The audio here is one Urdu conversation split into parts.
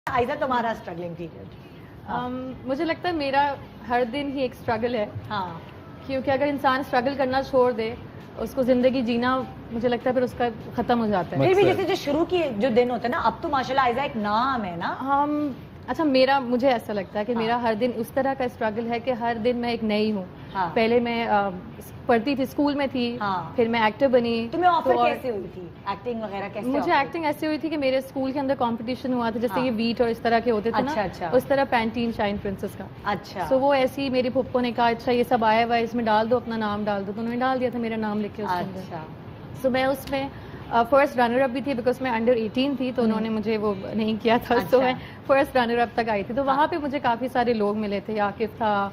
آئزہ تمہارا اسٹرگلنگ پیریڈ؟ مجھے لگتا ہے میرا ہر دن ہی ایک اسٹرگل ہے. ہاں کیونکہ اگر انسان اسٹرگل کرنا چھوڑ دے, اس کو زندگی جینا مجھے لگتا ہے پھر اس کا ختم ہو جاتا ہے. پھر بھی جیسے جو شروع کی جو دن ہوتے ہیں نا, اب تو ماشاءاللہ آئزہ ایک نام ہے نا. اچھا, مجھے ایسا لگتا ہے کہ میرا ہر دن اس طرح کا اسٹرگل ہے کہ ہر دن میں ایک نئی ہوں. پہلے میں پڑھتی تھی, اسکول میں تھی, پھر میں ایکٹر بنی. تمہیں آفر کیسے ہوئی تھی ایکٹنگ وغیرہ کیسے؟ مجھے ایکٹنگ ایسی ہوئی تھی کہ میرے اسکول کے اندر کمپٹیشن ہوا تھا, جیسے یہ ویٹ اور اس طرح کے ہوتے تھے نا, اس طرح پینٹین شائن پرنسس کا. اچھا, تو وہ ایسی میری پھپھو نے کہا اچھا یہ سب آیا ہوا ہے, اس میں ڈال دو اپنا نام ڈال دو, تو انہوں نے ڈال دیا تھا میرا نام لکھ کے اس کے اندر. سو میں اس میں فرسٹ رنر اپ بھی تھی, بیکاز میں انڈر 18 تھی, تو انہوں نے مجھے وہ نہیں کیا تھا, تو میں فرسٹ رنر اپ تک آئی تھی. تو وہاں پہ مجھے کافی سارے لوگ ملے تھے, عاقف تھا,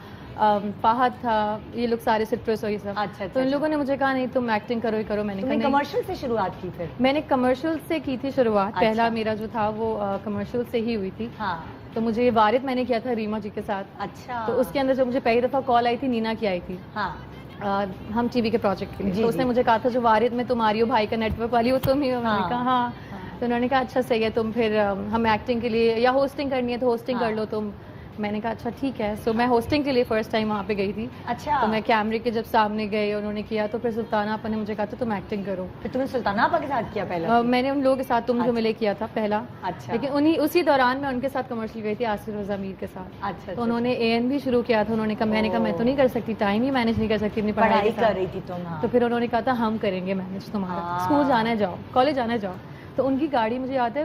فہد تھا, یہ لوگ سارے سٹرس اور یہ سب. تو ان لوگوں نے مجھے کہا نہیں تم ایکٹنگ کرو ہی کرو. میں نے کہا کمرشل سے شروعات کی؟ پھر میں نے کمرشل سے کی تھی شروعات. پہلا میرا جو تھا وہ کمرشل سے ہی ہوئی تھی. تو مجھے وارد میں نے کیا تھا ریما جی کے ساتھ. اچھا, تو اس کے اندر جو مجھے پہلی دفعہ کال آئی تھی نینا کی آئی تھی, ہم ٹی وی کے پروجیکٹ کے لیے. تو اس نے مجھے کہا تھا جو وارد میں تمہاری ہو بھائی کا نیٹ ورک والی ہو تم ہی ہو. میں نے کہا ہاں. تو انہوں نے کہا اچھا صحیح ہے, تم پھر ہم ایکٹنگ کے لیے یا ہوسٹنگ کرنی ہے تو ہوسٹنگ کر لو تم. میں نے کہا اچھا ٹھیک ہے. سو میں ہوسٹنگ کے لیے فرسٹ ٹائم وہاں پہ گئی تھی. اچھا, تو میں کیمرے کے جب سامنے گئے انہوں نے کیا, تو پھر سلطانہ آپا نے مجھے کہا تھا تم ایکٹنگ کرو. پھر تم نے سلطانہ آپا کے ساتھ کیا پہلا؟ میں نے ان لوگوں کے ساتھ تم جو ملے کیا تھا پہلا. اچھا, لیکن اسی دوران میں ان کے ساتھ کمرشل گئی تھی آصف رضا میر کے ساتھ. اچھا, تو انہوں نے AN بھی شروع کیا تھا. انہوں نے کہا, میں نے کہا میں تو نہیں کر سکتی, ٹائم ہی مینیج نہیں کر سکتی اپنی پڑھائی کر رہی تھی تم. تو پھر انہوں نے کہا تھا ہم کریں گے مینیج تمہارا, اسکول جانا ہے جاؤ, کالج جانا ہے جاؤ. تو ان کی گاڑی مجھے یاد ہے,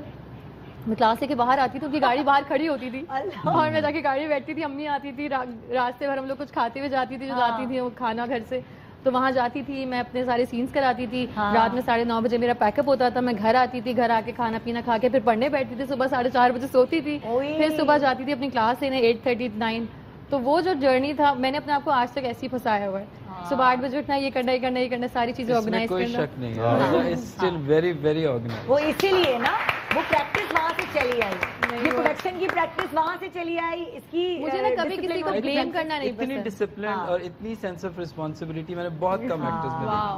میں کلاس سے کے باہر آتی تھی, ان کی گاڑی باہر کھڑی ہوتی تھی اور میں جا کے گاڑی میں بیٹھتی تھی. امی آتی تھی راستے بھر, ہم لوگ کچھ کھاتے ہوئے جاتی تھی, جو جاتی تھی وہ کھانا گھر سے, تو وہاں جاتی تھی, میں اپنے سارے سینس کراتی تھی. رات میں 9:30 بجے میرا پیک اپ ہوتا تھا, میں گھر آتی تھی, گھر آ کے کھانا پینا کھا کے پھر پڑھنے بیٹھتی تھی. صبح 4:30 بجے سوتی تھی, پھر صبح جاتی تھی اپنی کلاس لینے 8:30 9. تو وہ جو جرنی تھا, میں نے اپنے آپ کو آج تک ایسے ہی پھنسایا ہوا ہے. صبح 8 بجے اٹھنا, یہ کرنا یہ کرنا یہ کرنا, ساری چیزیں آرگنائز کرنا. کوئی شک نہیں ہے, it's still very very organised. وہ اسی لیے نا وہ پریکٹس وہاں سے چلی آئی, یہ پروڈکشن کی پریکٹس وہاں سے چلی آئی. اس کی مجھے نا کبھی کسی کو بلیم کرنا نہیں پسند. اتنی ڈسپلن اور اتنی سینس آف رسپانسبلٹی میں نے بہت کم ایکٹرز میں دیکھی.